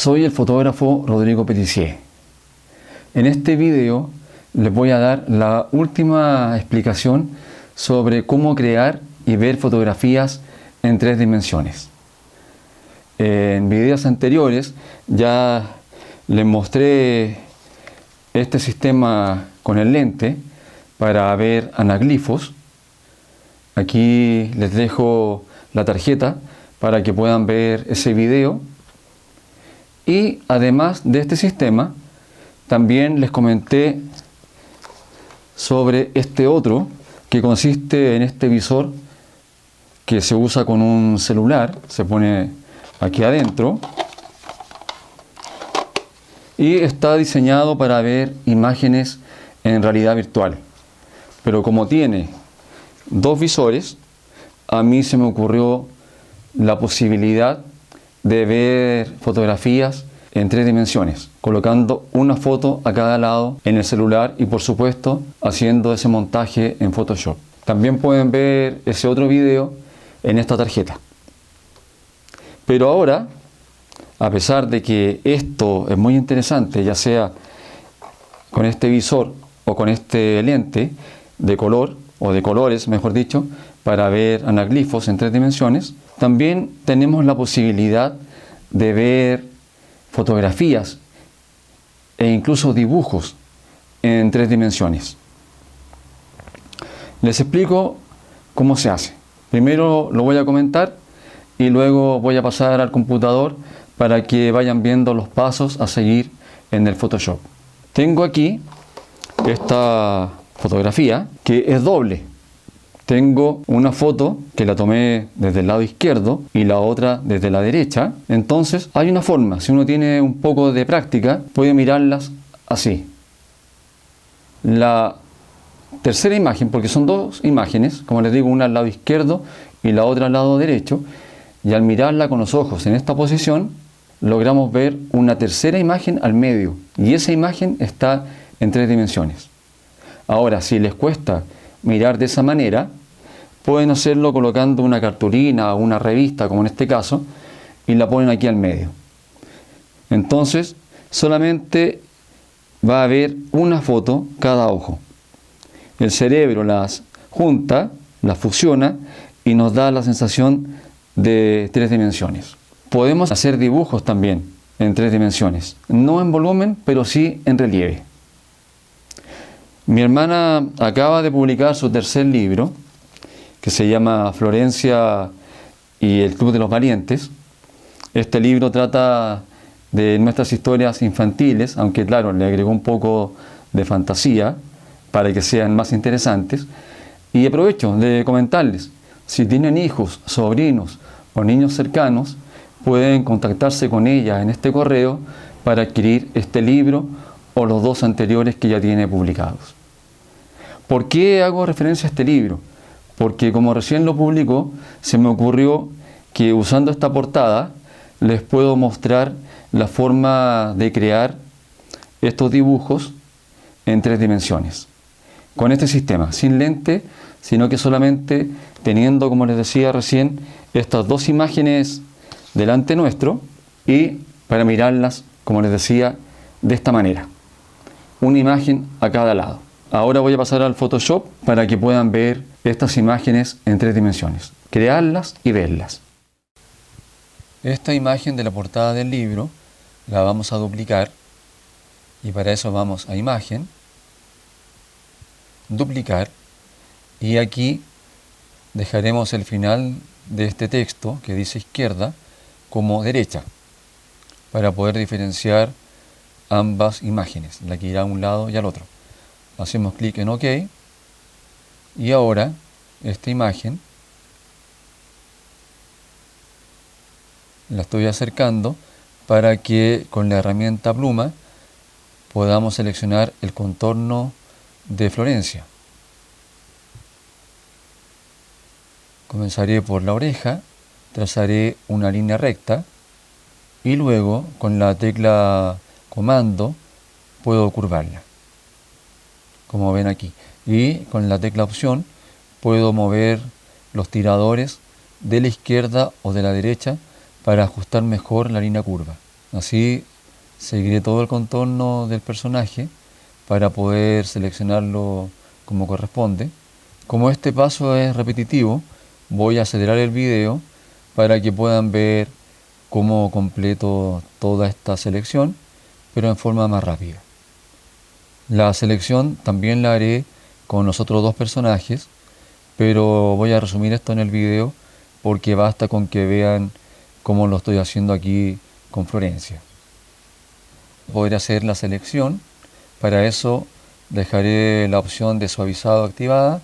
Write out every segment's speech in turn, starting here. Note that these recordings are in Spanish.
Soy el fotógrafo Rodrigo Petissier. En este video les voy a dar la última explicación sobre cómo crear y ver fotografías en 3 dimensiones. En videos anteriores ya les mostré este sistema con el lente para ver anaglifos. Aquí les dejo la tarjeta para que puedan ver ese video. Y además de este sistema, también les comenté sobre este otro que consiste en este visor que se usa con un celular, se pone aquí adentro y está diseñado para ver imágenes en realidad virtual. Pero como tiene 2 visores, a mí se me ocurrió la posibilidad de ver fotografías en 3 dimensiones, colocando una foto a cada lado en el celular y por supuesto haciendo ese montaje en Photoshop. También pueden ver ese otro video en esta tarjeta. Pero ahora, a pesar de que esto es muy interesante, ya sea con este visor o con este lente de color, o de colores mejor dicho, para ver anaglifos en 3 dimensiones, también tenemos la posibilidad de ver fotografías e incluso dibujos en 3 dimensiones. Les explico cómo se hace. Primero lo voy a comentar y luego voy a pasar al computador para que vayan viendo los pasos a seguir en el Photoshop. Tengo aquí esta fotografía que es doble. Tengo una foto que la tomé desde el lado izquierdo y la otra desde la derecha. Entonces hay una forma, si uno tiene un poco de práctica, puede mirarlas así. La tercera imagen, porque son 2 imágenes, como les digo, una al lado izquierdo y la otra al lado derecho, y al mirarla con los ojos en esta posición, logramos ver una tercera imagen al medio, y esa imagen está en 3 dimensiones. Ahora, si les cuesta mirar de esa manera, pueden hacerlo colocando una cartulina o una revista, como en este caso, y la ponen aquí al medio. Entonces, solamente va a haber una foto cada ojo. El cerebro las junta, las fusiona y nos da la sensación de 3 dimensiones. Podemos hacer dibujos también en 3 dimensiones, no en volumen, pero sí en relieve. Mi hermana acaba de publicar su tercer libro, que se llama Florencia y el Club de los Valientes. Este libro trata de nuestras historias infantiles, aunque claro, le agregó un poco de fantasía para que sean más interesantes. Y aprovecho de comentarles, si tienen hijos, sobrinos o niños cercanos, pueden contactarse con ella en este correo para adquirir este libro o los 2 anteriores que ya tiene publicados. ¿Por qué hago referencia a este libro? Porque como recién lo publicó, se me ocurrió que usando esta portada les puedo mostrar la forma de crear estos dibujos en 3 dimensiones. Con este sistema, sin lente, sino que solamente teniendo, como les decía recién, estas 2 imágenes delante nuestro y para mirarlas, como les decía, de esta manera. Una imagen a cada lado. Ahora voy a pasar al Photoshop para que puedan ver estas imágenes en 3 dimensiones. Crearlas y verlas. Esta imagen de la portada del libro la vamos a duplicar y para eso vamos a Imagen, Duplicar y aquí dejaremos el final de este texto que dice izquierda como derecha para poder diferenciar ambas imágenes, la que irá a un lado y al otro. Hacemos clic en OK y ahora esta imagen la estoy acercando para que con la herramienta pluma podamos seleccionar el contorno de Florencia. Comenzaré por la oreja, trazaré una línea recta y luego con la tecla comando puedo curvarla, como ven aquí, y con la tecla opción puedo mover los tiradores de la izquierda o de la derecha para ajustar mejor la línea curva. Así seguiré todo el contorno del personaje para poder seleccionarlo como corresponde. Como este paso es repetitivo, voy a acelerar el video para que puedan ver cómo completo toda esta selección, pero en forma más rápida. La selección también la haré con los otros dos personajes, pero voy a resumir esto en el video porque basta con que vean cómo lo estoy haciendo aquí con Florencia. Podré hacer la selección. Para eso dejaré la opción de suavizado activada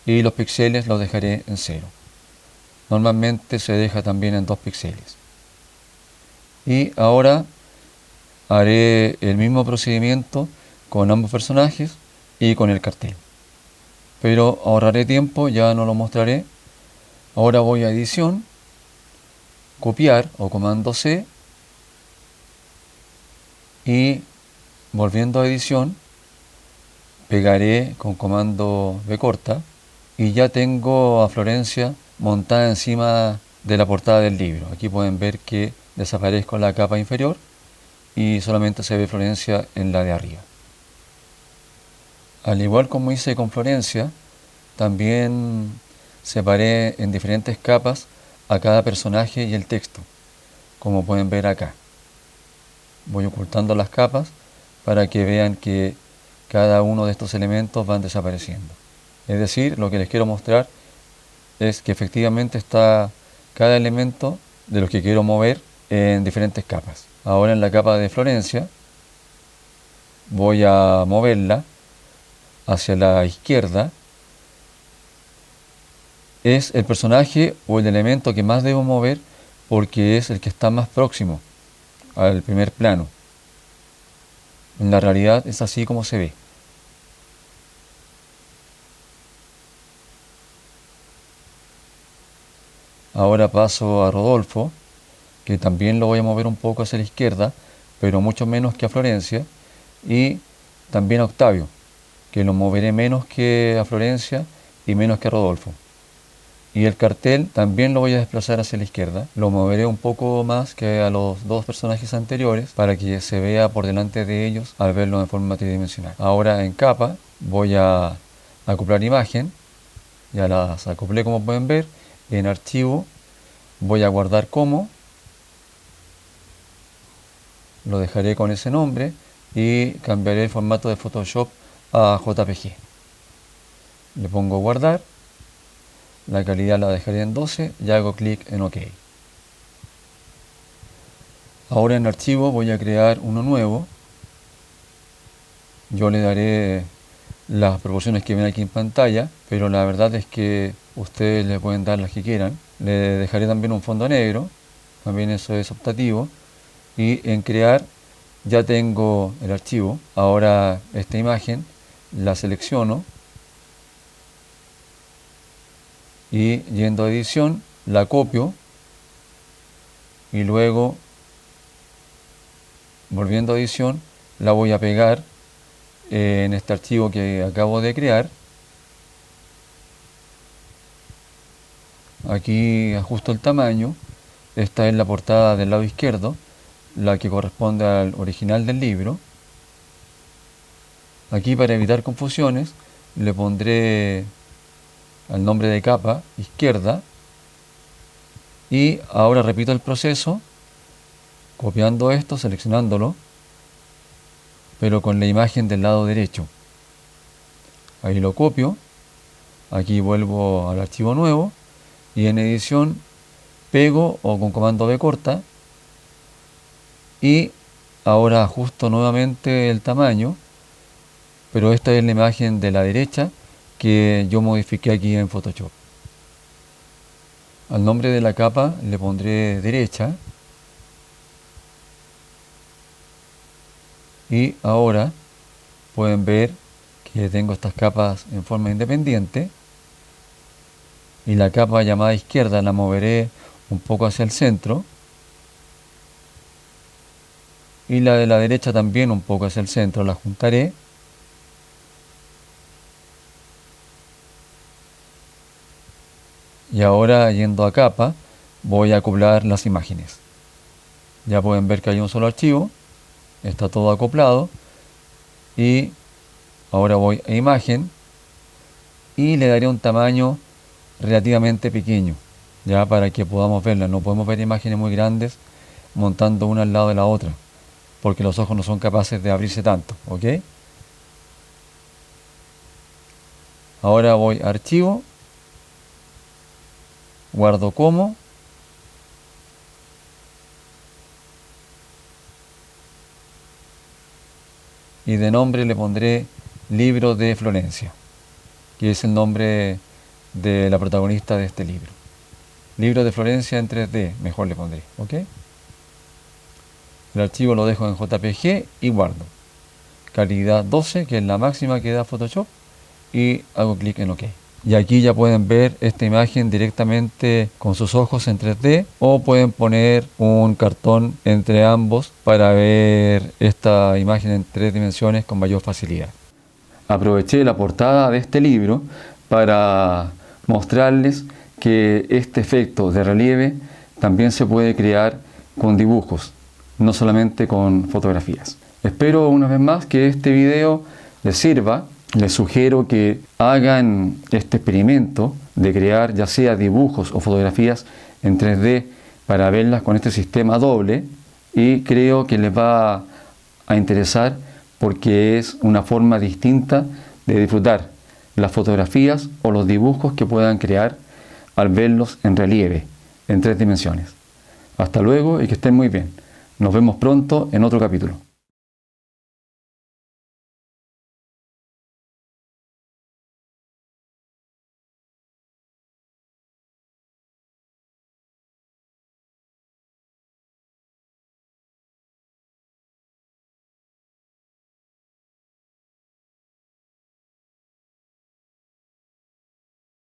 y los píxeles los dejaré en 0. Normalmente se deja también en 2 píxeles. Y ahora haré el mismo procedimiento con ambos personajes y con el cartel. Pero ahorraré tiempo, ya no lo mostraré. Ahora voy a edición, copiar o comando C y volviendo a edición pegaré con comando B corta y ya tengo a Florencia montada encima de la portada del libro. Aquí pueden ver que desaparezco la capa inferior y solamente se ve Florencia en la de arriba. Al igual como hice con Florencia, también separé en diferentes capas a cada personaje y el texto, como pueden ver acá. Voy ocultando las capas para que vean que cada uno de estos elementos van desapareciendo. Es decir, lo que les quiero mostrar es que efectivamente está cada elemento de los que quiero mover en diferentes capas. Ahora en la capa de Florencia voy a moverla hacia la izquierda. Es el personaje o el elemento que más debo mover porque es el que está más próximo al primer plano. En la realidad es así como se ve. Ahora paso a Rodolfo, que también lo voy a mover un poco hacia la izquierda, pero mucho menos que a Florencia, y también a Octavio, que lo moveré menos que a Florencia y menos que a Rodolfo. Y el cartel también lo voy a desplazar hacia la izquierda, lo moveré un poco más que a los dos personajes anteriores para que se vea por delante de ellos al verlo en forma tridimensional. Ahora en capa voy a acoplar imagen, ya las acoplé como pueden ver. En archivo voy a guardar como, lo dejaré con ese nombre y cambiaré el formato de Photoshop a JPG. Le pongo guardar, la calidad la dejaré en 12 y hago clic en OK. Ahora en archivo voy a crear uno nuevo. Yo le daré las proporciones que ven aquí en pantalla, pero la verdad es que ustedes le pueden dar las que quieran. Le dejaré también un fondo negro, también eso es optativo. Y en crear ya tengo el archivo. Ahora esta imagen la selecciono y yendo a edición la copio y luego volviendo a edición la voy a pegar en este archivo que acabo de crear. Aquí ajusto el tamaño. Esta es la portada del lado izquierdo, la que corresponde al original del libro. Aquí, para evitar confusiones, le pondré al nombre de capa izquierda y ahora repito el proceso copiando esto, seleccionándolo, pero con la imagen del lado derecho. Ahí lo copio, aquí vuelvo al archivo nuevo y en edición pego o con comando B corta y ahora ajusto nuevamente el tamaño, pero esta es la imagen de la derecha que yo modifiqué aquí en Photoshop. Al nombre de la capa le pondré derecha y ahora pueden ver que tengo estas capas en forma independiente y la capa llamada izquierda la moveré un poco hacia el centro y la de la derecha también un poco hacia el centro, la juntaré y ahora yendo a capa voy a acoplar las imágenes. Ya pueden ver que hay un solo archivo, está todo acoplado, y ahora voy a imagen y le daré un tamaño relativamente pequeño, ya para que podamos verla. No podemos ver imágenes muy grandes montando una al lado de la otra, porque los ojos no son capaces de abrirse tanto, ¿ok? Ahora voy a archivo, guardo como, y de nombre le pondré Libro de Florencia, que es el nombre de la protagonista de este libro. Libro de Florencia en 3D, mejor le pondré, ¿ok? El archivo lo dejo en JPG y guardo. Calidad 12, que es la máxima que da Photoshop, y hago clic en OK. Y aquí ya pueden ver esta imagen directamente con sus ojos en 3D, o pueden poner un cartón entre ambos para ver esta imagen en 3 dimensiones con mayor facilidad. Aproveché la portada de este libro para mostrarles que este efecto de relieve también se puede crear con dibujos, no solamente con fotografías. Espero una vez más que este video les sirva. Les sugiero que hagan este experimento de crear ya sea dibujos o fotografías en 3D para verlas con este sistema doble, y creo que les va a interesar porque es una forma distinta de disfrutar las fotografías o los dibujos que puedan crear al verlos en relieve, en 3 dimensiones. Hasta luego y que estén muy bien. Nos vemos pronto en otro capítulo.